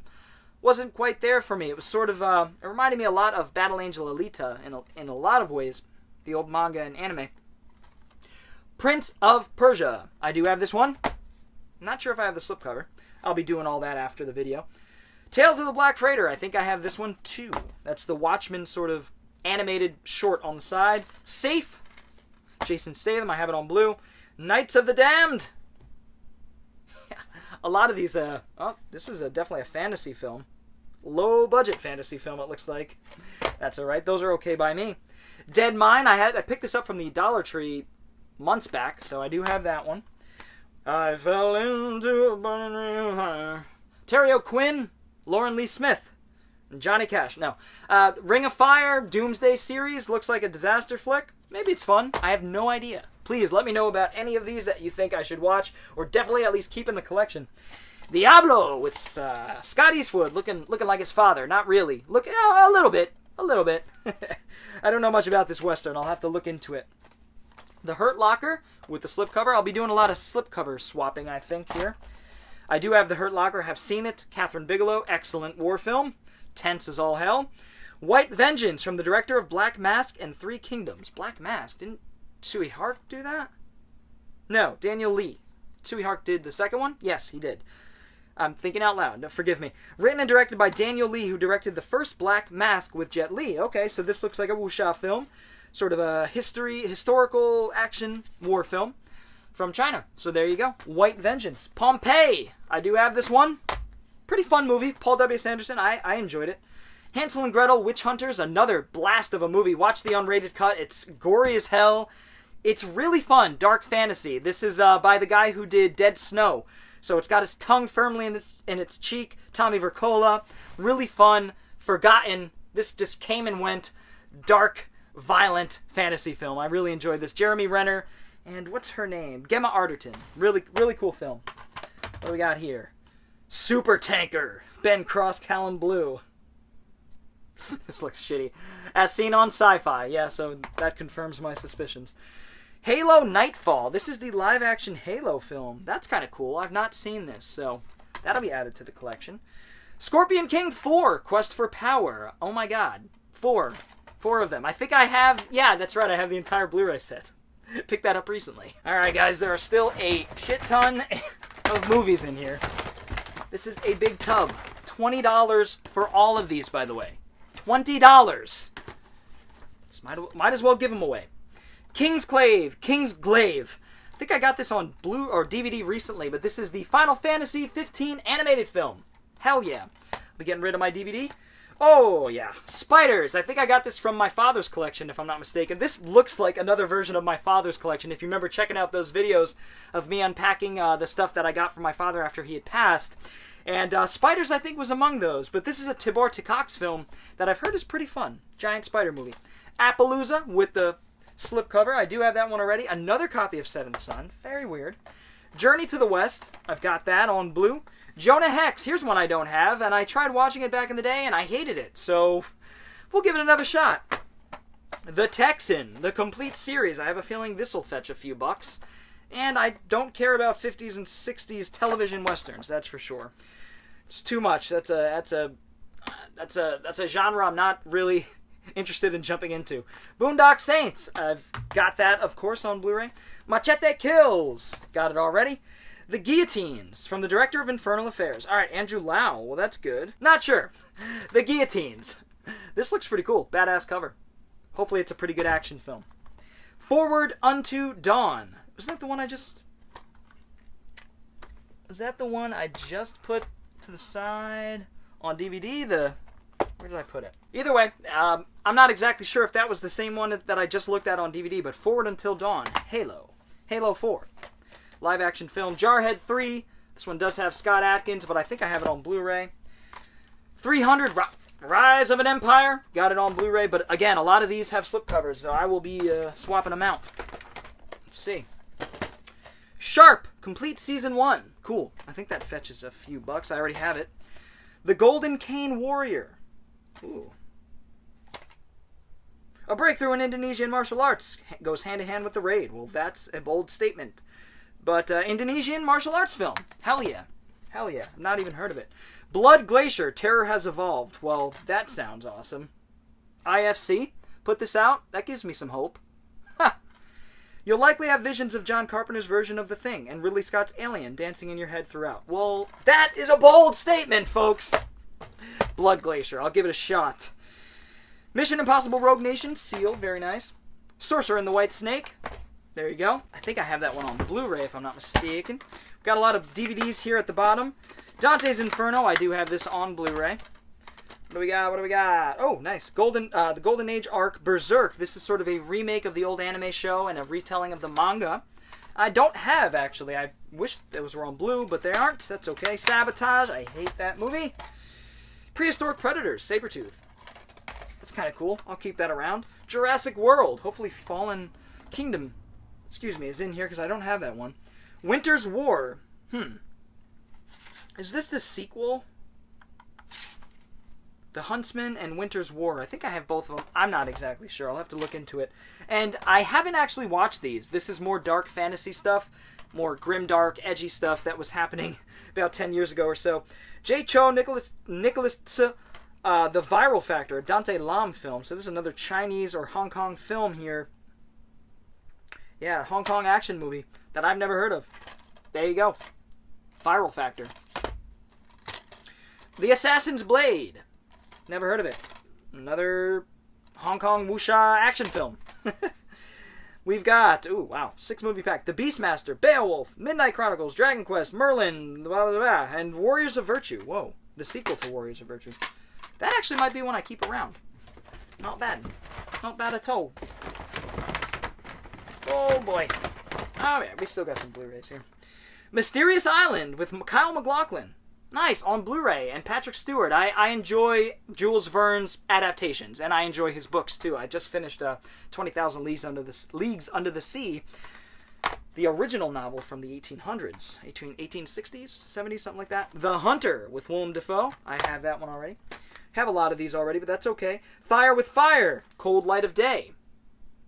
wasn't quite there for me. It was sort of, it reminded me a lot of Battle Angel Alita in a lot of ways, the old manga and anime. Prince of Persia. I do have this one. I'm not sure if I have the slipcover. I'll be doing all that after the video. Tales of the Black Freighter. I think I have this one too. That's the Watchmen sort of animated short on the side. Safe. Jason Statham. I have it on blue. Knights of the Damned. A lot of these, this is definitely a fantasy film. Low budget fantasy film, it looks like. That's alright. Those are okay by me. Dead Mine. I picked this up from the Dollar Tree months back, so I do have that one. I fell into a burning ring of fire. Terry O'Quinn, Lauren Lee Smith, and Johnny Cash. No. Ring of Fire, Doomsday series, looks like a disaster flick. Maybe it's fun. I have no idea. Please let me know about any of these that you think I should watch, or definitely at least keep in the collection. Diablo with Scott Eastwood looking like his father. Not really. Look, a little bit. A little bit. I don't know much about this Western. I'll have to look into it. The Hurt Locker with the slipcover. I'll be doing a lot of slipcover swapping, I think, here. I do have The Hurt Locker. Have seen it. Catherine Bigelow. Excellent war film. Tense as all hell. White Vengeance from the director of Black Mask and Three Kingdoms. Black Mask. Didn't Tsui Hark do that? No, Daniel Lee. Tsui Hark did the second one? Yes, he did. I'm thinking out loud. Forgive me. Written and directed by Daniel Lee, who directed the first Black Mask with Jet Li. Okay, so this looks like a wuxia film. Sort of a historical action war film from China. So there you go. White Vengeance. Pompeii. I do have this one. Pretty fun movie. Paul W. Sanderson. I enjoyed it. Hansel and Gretel, Witch Hunters. Another blast of a movie. Watch the unrated cut. It's gory as hell. It's really fun. Dark fantasy. This is by the guy who did Dead Snow. So it's got his tongue firmly in its cheek. Tommy Vercola. Really fun. Forgotten. This just came and went. Dark, violent fantasy film. I really enjoyed this. Jeremy Renner and what's her name? Gemma Arterton. Really cool film. What do we got here? Super Tanker. Ben Cross, Callum Blue. This looks shitty. As seen on Sci-Fi. Yeah, so that confirms my suspicions. Halo Nightfall. This is the live-action Halo film. That's kind of cool. I've not seen this, so that'll be added to the collection. Scorpion King 4. Quest for Power. Oh my god. 4 of them. I think I have... Yeah, that's right. I have the entire Blu-ray set. Picked that up recently. Alright, guys. There are still a shit ton of movies in here. This is a big tub. $20 for all of these, by the way. $20. This might as well give them away. Kingsglaive. I think I got this on Blu or DVD recently, but this is the Final Fantasy 15 animated film. Hell yeah. I'll be getting rid of my DVD. Oh, yeah. Spiders. I think I got this from my father's collection, if I'm not mistaken. This looks like another version of my father's collection. If you remember checking out those videos of me unpacking the stuff that I got from my father after he had passed. And Spiders, I think, was among those. But this is a TheBoredCyborg film that I've heard is pretty fun. Giant spider movie. Appaloosa with the slipcover. I do have that one already. Another copy of Seventh Son. Very weird. Journey to the West. I've got that on blue. Jonah Hex. Here's one I don't have, and I tried watching it back in the day, and I hated it. So we'll give it another shot. The Texan. The complete series. I have a feeling this will fetch a few bucks. And I don't care about 50s and 60s television westerns, that's for sure. It's too much. That's a That's a genre I'm not really interested in jumping into. Boondock Saints. I've got that, of course, on Blu-ray. Machete Kills. Got it already. The Guillotines, from the director of Infernal Affairs. All right, Andrew Lau. Well, that's good. Not sure. The Guillotines. This looks pretty cool. Badass cover. Hopefully it's a pretty good action film. Forward Unto Dawn. Was that the one I just... Was that the one I just put to the side on DVD? Where did I put it? Either way, I'm not exactly sure if that was the same one that I just looked at on DVD, but Forward Until Dawn. Halo. Halo 4. Live action film. Jarhead 3. This one does have Scott Adkins, but I think I have it on Blu-ray. 300 Rise of an Empire. Got it on Blu-ray, but again, a lot of these have slipcovers, so I will be swapping them out. Let's see. Sharp. Complete Season 1. Cool. I think that fetches a few bucks. I already have it. The Golden Cane Warrior. Ooh. A breakthrough in Indonesian martial arts goes hand-in-hand with the raid. Well, that's a bold statement. But Indonesian martial arts film. Hell yeah. Hell yeah. I've not even heard of it. Blood Glacier. Terror Has Evolved. Well, that sounds awesome. IFC. Put this out. That gives me some hope. Ha! You'll likely have visions of John Carpenter's version of The Thing and Ridley Scott's Alien dancing in your head throughout. Well, that is a bold statement, folks. Blood Glacier. I'll give it a shot. Mission Impossible Rogue Nation. Seal. Very nice. Sorcerer and the White Snake. There you go. I think I have that one on Blu-ray, if I'm not mistaken. Got a lot of DVDs here at the bottom. Dante's Inferno. I do have this on Blu-ray. What do we got? What do we got? Oh, nice. The Golden Age arc, Berserk. This is sort of a remake of the old anime show and a retelling of the manga. I don't have, actually. I wish those were on Blue, but they aren't. That's okay. Sabotage. I hate that movie. Prehistoric Predators, Sabretooth. That's kind of cool. I'll keep that around. Jurassic World. Hopefully Fallen Kingdom, is in here because I don't have that one. Winter's War. Is this the sequel? The Huntsman and Winter's War. I think I have both of them. I'm not exactly sure. I'll have to look into it. And I haven't actually watched these. This is more dark fantasy stuff. More grim, dark, edgy stuff that was happening about 10 years ago or so. J. Cho, Nicholas The Viral Factor, a Dante Lam film. So this is another Chinese or Hong Kong film here. Yeah, Hong Kong action movie that I've never heard of. There you go. Viral Factor. The Assassin's Blade. Never heard of it. Another Hong Kong wuxia action film. We've got, 6 movie pack. The Beastmaster, Beowulf, Midnight Chronicles, Dragon Quest, Merlin, blah, blah, blah, and Warriors of Virtue. Whoa, the sequel to Warriors of Virtue. That actually might be one I keep around. Not bad. Not bad at all. Oh boy. Oh yeah, we still got some Blu-rays here. Mysterious Island with Kyle MacLachlan. Nice, on Blu-ray. And Patrick Stewart. I enjoy Jules Verne's adaptations, and I enjoy his books too. I just finished 20,000 Leagues Under the Sea. The original novel from the 1800s. 1860s, 70s, something like that. The Hunter with Willem Dafoe. I have that one already. Have a lot of these already, but that's okay. Fire with Fire. Cold Light of Day.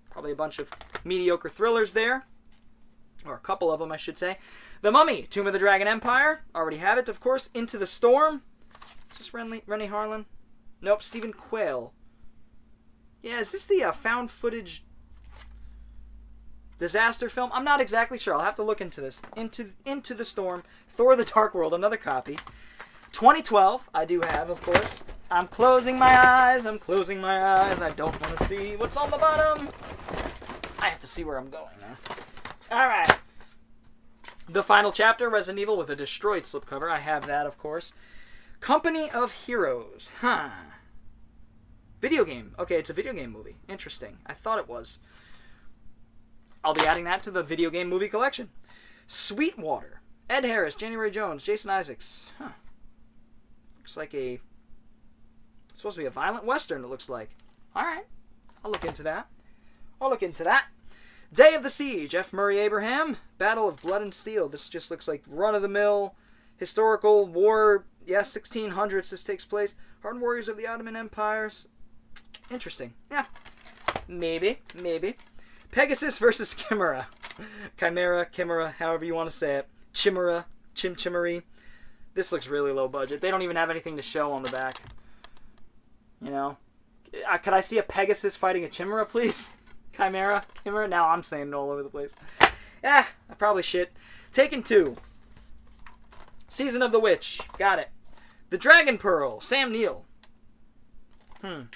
Probably a bunch of mediocre thrillers there. Or a couple of them, I should say. The Mummy, Tomb of the Dragon Empire. Already have it, of course. Into the Storm. Is this Rennie Harlan? Nope, Stephen Quayle. Yeah, is this the found footage disaster film? I'm not exactly sure. I'll have to look into this. Into the Storm. Thor the Dark World, another copy. 2012, I do have, of course. I'm closing my eyes. I don't want to see what's on the bottom. I have to see where I'm going now. Alright. The Final Chapter, Resident Evil with a destroyed slipcover. I have that, of course. Company of Heroes. Video game. Okay, it's a video game movie. Interesting. I thought it was. I'll be adding that to the video game movie collection. Sweetwater. Ed Harris, January Jones, Jason Isaacs. Looks like supposed to be a violent western, it looks like. Alright. I'll look into that. Day of the Siege, F. Murray Abraham. Battle of Blood and Steel. This just looks like run-of-the-mill historical war. Yeah, 1600s this takes place. Hardened Warriors of the Ottoman Empire. Interesting. Yeah. Maybe. Pegasus versus Chimera. Chimera, however you want to say it. Chimera. Chimchemery. This looks really low budget. They don't even have anything to show on the back. You know? Could I see a Pegasus fighting a Chimera, please? Chimera? Now I'm saying it all over the place. I probably shit. Taken 2. Season of the Witch. Got it. The Dragon Pearl. Sam Neill. A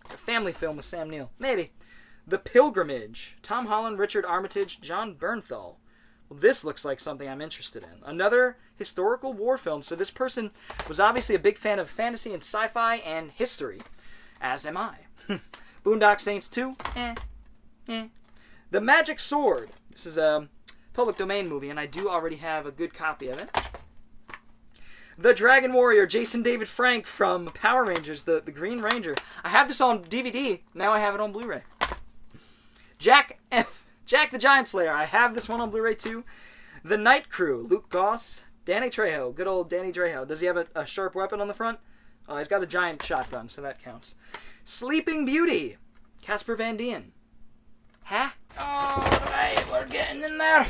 family film with Sam Neill. Maybe. The Pilgrimage. Tom Holland, Richard Armitage, John Bernthal. Well, this looks like something I'm interested in. Another historical war film. So this person was obviously a big fan of fantasy and sci-fi and history. As am I. Boondock Saints 2. The Magic Sword. This is a public domain movie, and I do already have a good copy of it. The Dragon Warrior, Jason David Frank from Power Rangers, the Green Ranger. I have this on DVD. Now I have it on Blu-ray. Jack the Giant Slayer. I have this one on Blu-ray too. The Night Crew, Luke Goss, Danny Trejo. Good old Danny Trejo. Does he have a sharp weapon on the front? Oh, he's got a giant shotgun, so that counts. Sleeping Beauty, Casper Van Dien. Huh? Alright, we're getting in there.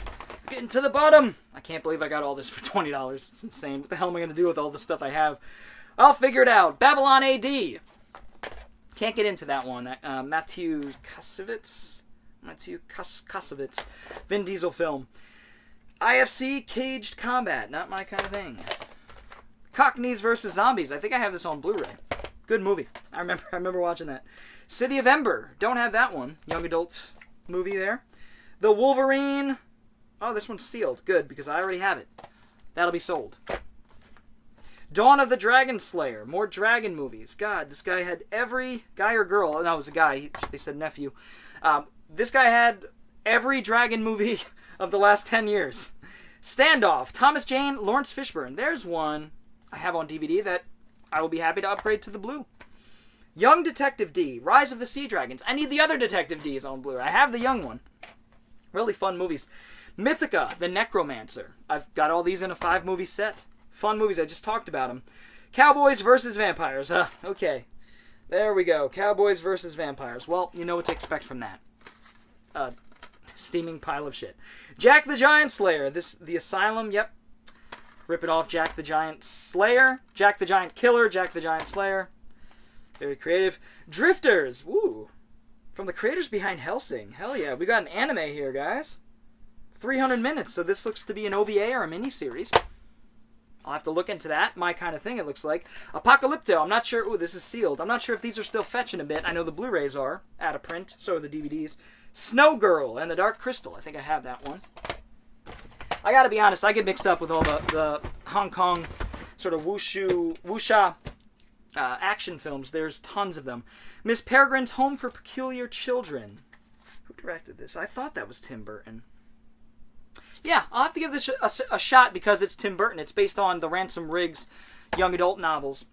Getting to the bottom. I can't believe I got all this for $20. It's insane. What the hell am I going to do with all the stuff I have? I'll figure it out. Babylon AD. Can't get into that one. Matthew Kasovitz. Vin Diesel film. IFC Caged Combat. Not my kind of thing. Cockneys vs. Zombies. I think I have this on Blu-ray. Good movie. I remember watching that. City of Ember. Don't have that one. Young adult movie there. The Wolverine. Oh, this one's sealed. Good, because I already have it. That'll be sold. Dawn of the Dragon Slayer. More dragon movies. God, this guy had every guy or girl. No, it was a guy. They said nephew. This guy had every dragon movie of the last 10 years. Standoff. Thomas Jane, Lawrence Fishburne. There's one I have on DVD that I will be happy to upgrade to the blue. Young Detective D. Rise of the Sea Dragons. I need the other Detective D's on Blu-ray. I have the young one. Really fun movies. Mythica, The Necromancer. I've got all these in a 5-movie set. Fun movies, I just talked about them. Cowboys vs. Vampires. Okay. There we go. Cowboys vs. Vampires. Well, you know what to expect from that. Steaming pile of shit. Jack the Giant Slayer. The Asylum, yep. Rip it off, Jack the Giant Slayer. Jack the Giant Killer, Jack the Giant Slayer. Very creative. Drifters. Woo. From the creators behind Hellsing. Hell yeah. We got an anime here, guys. 300 minutes, so this looks to be an OVA or a miniseries. I'll have to look into that. My kind of thing, it looks like. Apocalypto. I'm not sure. Ooh, this is sealed. I'm not sure if these are still fetching a bit. I know the Blu-rays are out of print. So are the DVDs. Snow Girl and the Dark Crystal. I think I have that one. I gotta be honest. I get mixed up with all the Hong Kong sort of wuxia action films. There's tons of them. Miss Peregrine's Home for Peculiar Children. Who directed this? I thought that was Tim Burton. Yeah, I'll have to give this a shot because it's Tim Burton. It's based on the Ransom Riggs young adult novels.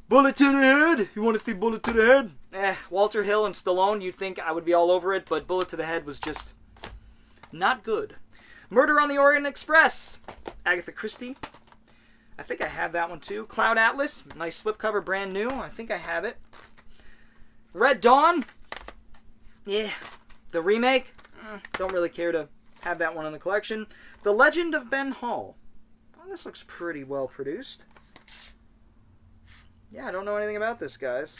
Bullet to the Head. You want to see Bullet to the Head? Walter Hill and Stallone, you'd think I would be all over it, but Bullet to the Head was just not good. Murder on the Orient Express. Agatha Christie. I think I have that one too. Cloud Atlas. Nice slipcover, brand new. I think I have it. Red Dawn. Yeah. The remake. Don't really care to have that one in the collection. The Legend of Ben Hall. Oh, this looks pretty well produced. Yeah, I don't know anything about this, guys.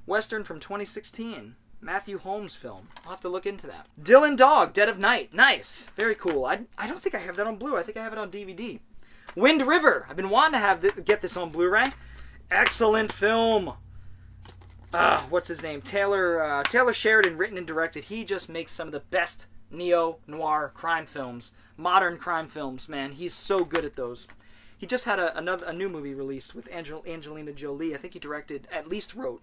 Western from 2016. Matthew Holmes film. I'll have to look into that. Dylan Dog, Dead of Night. Nice. Very cool. I don't think I have that on Blu. I think I have it on DVD. Wind River. I've been wanting to get this on Blu-ray. Excellent film. What's his name? Taylor Sheridan, written and directed. He just makes some of the best neo-noir crime films. Modern crime films, man. He's so good at those. He just had a new movie released with Angelina Jolie. I think he directed, at least wrote.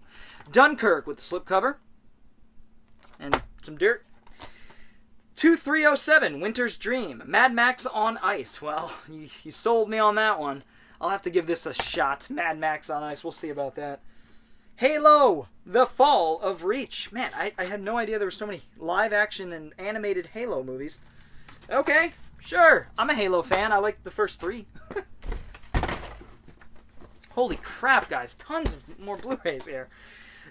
Dunkirk with the slipcover. And some dirt. 2307, Winter's Dream. Mad Max on Ice. Well, you sold me on that one. I'll have to give this a shot. Mad Max on Ice. We'll see about that. Halo, The Fall of Reach. Man, I had no idea there were so many live action and animated Halo movies. Okay, sure. I'm a Halo fan. I like the first 3. Holy crap, guys. Tons of more Blu-rays here.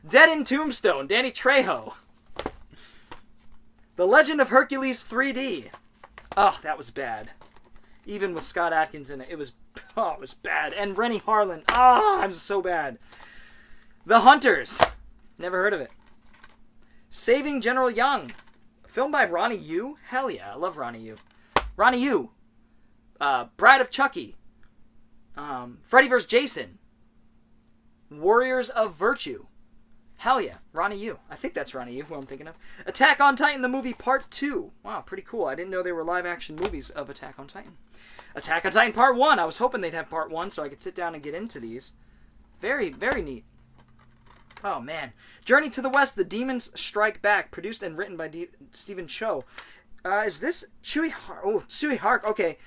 Dead in Tombstone, Danny Trejo. The Legend of Hercules 3D. Oh, that was bad. Even with Scott Adkins in it, it was bad. And Rennie Harlan. I'm so bad. The Hunters. Never heard of it. Saving General Young. Film by Ronnie Yu. Hell yeah, I love Ronnie Yu. Ronnie Yu. Bride of Chucky. Freddy vs. Jason. Warriors of Virtue. Hell yeah, Ronnie Yu. I think that's Ronnie Yu, who I'm thinking of. Attack on Titan, the movie Part 2. Wow, pretty cool. I didn't know there were live-action movies of Attack on Titan. Attack on Titan Part 1. I was hoping they'd have Part 1 so I could sit down and get into these. Very, very neat. Oh, man. Journey to the West, The Demons Strike Back. Produced and written by Stephen Chow. Is this Tsui Hark? Oh, Tsui Hark. Okay.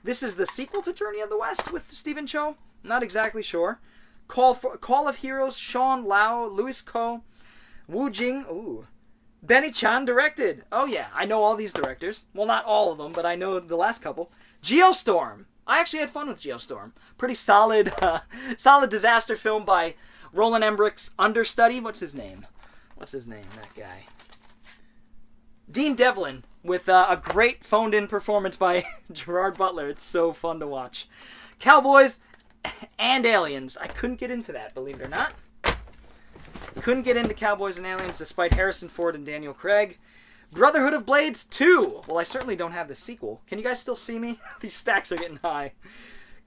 This is the sequel to Journey of the West with Stephen Chow? Not exactly sure. Call of Heroes, Sean Lau, Louis Ko, Wu Jing, ooh. Benny Chan directed. Oh yeah, I know all these directors. Well, not all of them, but I know the last couple. Geostorm. I actually had fun with Geostorm. Pretty solid, solid disaster film by Roland Emmerich's understudy. What's his name? That guy. Dean Devlin, with a great phoned-in performance by Gerard Butler. It's so fun to watch. Cowboys and Aliens. I couldn't get into that, believe it or not. Couldn't get into Cowboys and Aliens despite Harrison Ford and Daniel Craig. Brotherhood of Blades 2. Well, I certainly don't have the sequel. Can you guys still see me? These stacks are getting high.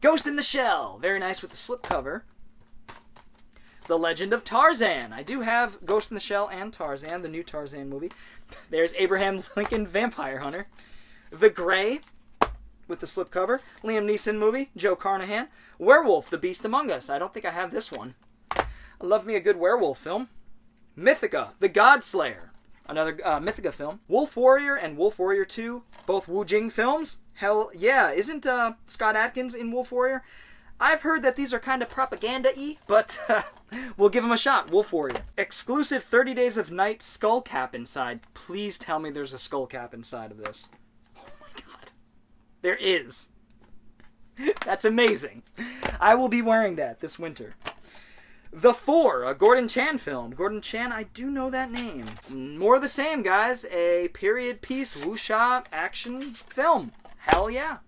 Ghost in the Shell. Very nice with the slipcover. The Legend of Tarzan. I do have Ghost in the Shell and Tarzan, the new Tarzan movie. There's Abraham Lincoln Vampire Hunter. The Grey, with the slipcover. Liam Neeson movie. Joe Carnahan. Werewolf, The Beast Among Us. I don't think I have this one. I love me a good werewolf film. Mythica, The Godslayer. Another Mythica film. Wolf Warrior and Wolf Warrior 2. Both Wu Jing films. Hell yeah. Isn't Scott Adkins in Wolf Warrior? I've heard that these are kind of propaganda-y, but we'll give them a shot. Wolf Warrior. Exclusive 30 Days of Night skull cap inside. Please tell me there's a skull cap inside of this. Oh my god. There is. That's amazing. I will be wearing that this winter. The Four, a Gordon Chan film. Gordon Chan, I do know that name. More of the same, guys. A period piece, wuxia action film. Hell yeah.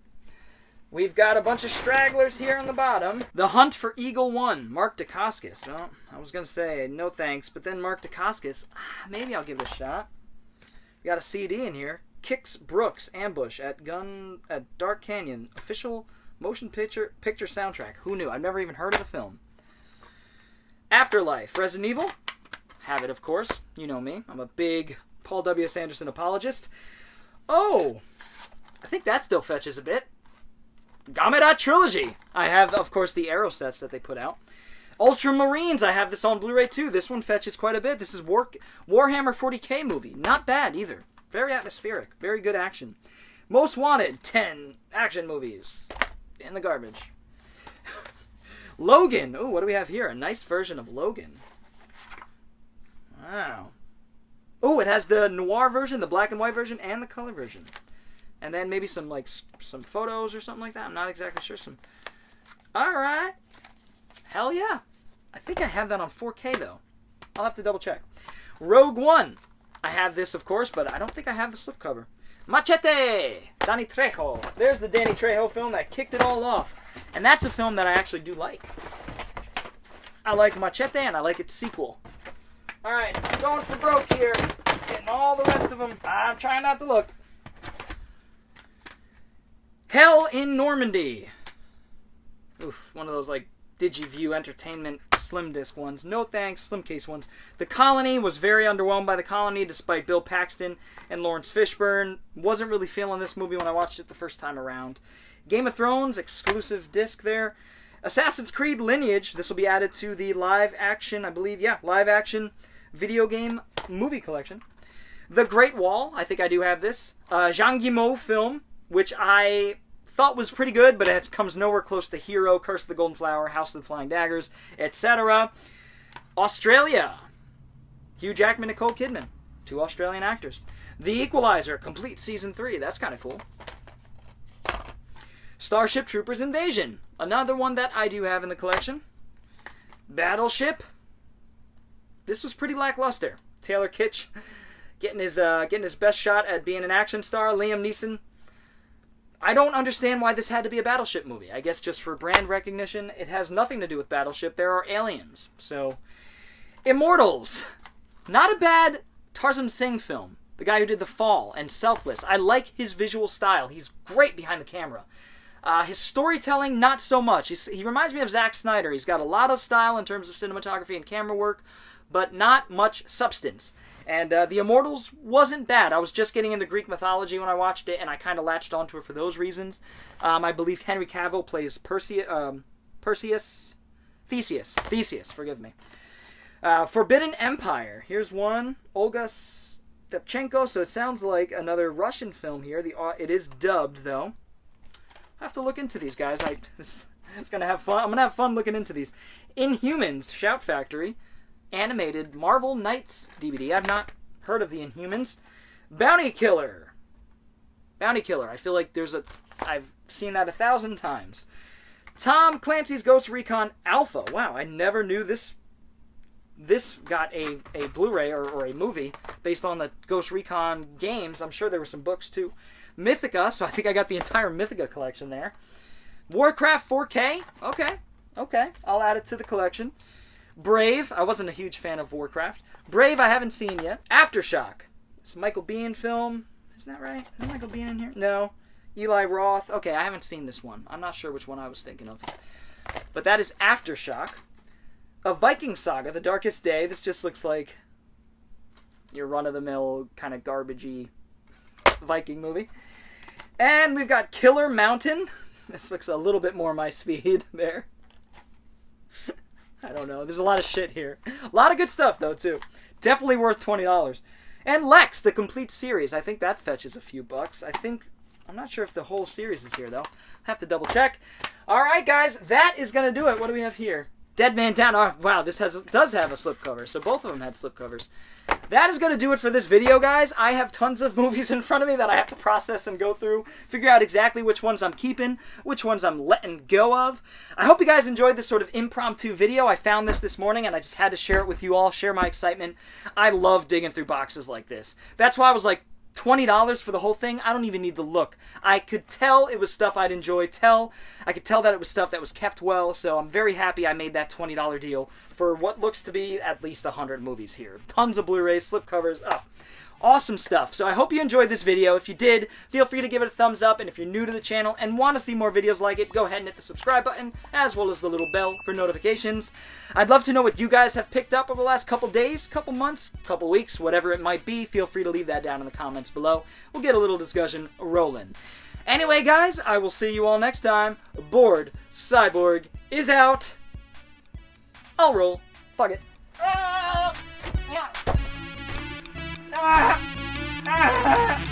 We've got a bunch of stragglers here on the bottom. The Hunt for Eagle 1, Mark Dacascos. Well, I was going to say no thanks, but then Mark Dacascos, maybe I'll give it a shot. We got a CD in here. Kix Brooks, Ambush at Dark Canyon. Official motion picture soundtrack. Who knew? I've never even heard of the film. Afterlife, Resident Evil. Have it, of course. You know me. I'm a big Paul W. Sanderson apologist. Oh, I think that still fetches a bit. Gamera Trilogy. I have, of course, the Arrow sets that they put out. Ultramarines. I have this on Blu-ray too. This one fetches quite a bit. This is Warhammer 40K movie. Not bad either. Very atmospheric. Very good action. Most Wanted. 10 action movies. In the garbage. Logan. Oh, what do we have here? A nice version of Logan. Wow. Oh, it has the noir version, the black and white version, and the color version. And then maybe some photos or something like that. I'm not exactly sure. Alright. Hell yeah. I think I have that on 4K though. I'll have to double check. Rogue One. I have this, of course, but I don't think I have the slipcover. Machete. Danny Trejo. There's the Danny Trejo film that kicked it all off. And that's a film that I actually do like. I like Machete and I like its sequel. Alright, I'm going for broke here. Getting all the rest of them. I'm trying not to look. Hell in Normandy. Oof, one of those like DigiView Entertainment slim disc ones. No thanks, slim case ones. The Colony was very underwhelmed by The Colony despite Bill Paxton and Lawrence Fishburne. Wasn't really feeling this movie when I watched it the first time around. Game of Thrones, exclusive disc there. Assassin's Creed Lineage. This will be added to the live action, I believe, live action video game movie collection. The Great Wall. I think I do have this. Jean Guillemot film, which I thought was pretty good, but it comes nowhere close to Hero, Curse of the Golden Flower, House of the Flying Daggers, etc. Australia. Hugh Jackman, Nicole Kidman. 2 Australian actors. The Equalizer, complete season 3. That's kind of cool. Starship Troopers Invasion. Another one that I do have in the collection. Battleship. This was pretty lackluster. Taylor Kitsch getting his best shot at being an action star. Liam Neeson. I don't understand why this had to be a Battleship movie. I guess just for brand recognition. It has nothing to do with Battleship. There are aliens. So, Immortals. Not a bad Tarsem Singh film. The guy who did The Fall and Selfless. I like his visual style. He's great behind the camera. His storytelling, not so much. He reminds me of Zack Snyder. He's got a lot of style in terms of cinematography and camera work, but not much substance. And The Immortals wasn't bad. I was just getting into Greek mythology when I watched it, and I kind of latched onto it for those reasons. I believe Henry Cavill plays Theseus, forgive me. Forbidden Empire. Here's one. Olga Stepchenko, so it sounds like another Russian film here. It is dubbed, though. I have to look into these guys. It's gonna have fun. I'm gonna have fun looking into these. Inhumans, Shout Factory, animated Marvel Knights DVD. I've not heard of the Inhumans. Bounty Killer. I feel like I've seen that 1,000 times. Tom Clancy's Ghost Recon Alpha. Wow, I never knew this got a Blu-ray or a movie based on the Ghost Recon games. I'm sure there were some books too. Mythica, so I think I got the entire Mythica collection there. Warcraft 4K, okay, I'll add it to the collection. Brave, I wasn't a huge fan of Warcraft. Brave, I haven't seen yet. Aftershock, it's a Michael Biehn film, isn't that right? Is Michael Biehn in here? No. Eli Roth, okay, I haven't seen this one. I'm not sure which one I was thinking of. But that is Aftershock. A Viking Saga, The Darkest Day, this just looks like your run-of-the-mill, kind of garbagey Viking movie. And we've got Killer Mountain. This looks a little bit more my speed there. I don't know. There's a lot of shit here. A lot of good stuff, though, too. Definitely worth $20. And Lex, the complete series. I think that fetches a few bucks. I'm not sure if the whole series is here, though. Have to double check. All right, guys. That is going to do it. What do we have here? Dead Man Down. Oh, wow, this does have a slipcover. So both of them had slipcovers. That is going to do it for this video, guys. I have tons of movies in front of me that I have to process and go through, figure out exactly which ones I'm keeping, which ones I'm letting go of. I hope you guys enjoyed this sort of impromptu video. I found this morning, and I just had to share it with you all, share my excitement. I love digging through boxes like this. That's why I was like, $20 for the whole thing? I don't even need to look. I could tell it was stuff I'd enjoy. I could tell that it was stuff that was kept well, so I'm very happy I made that $20 deal for what looks to be at least 100 movies here. Tons of Blu-rays, slipcovers, awesome stuff. So I hope you enjoyed this video. If you did, feel free to give it a thumbs up, and if you're new to the channel and want to see more videos like it, go ahead and hit the subscribe button, as well as the little bell for notifications. I'd love to know what you guys have picked up over the last couple days, couple months, couple weeks, whatever it might be. Feel free to leave that down in the comments below. We'll get a little discussion rolling. Anyway, guys, I will see you all next time. Bored Cyborg is out. I'll roll. Fuck it. Ah!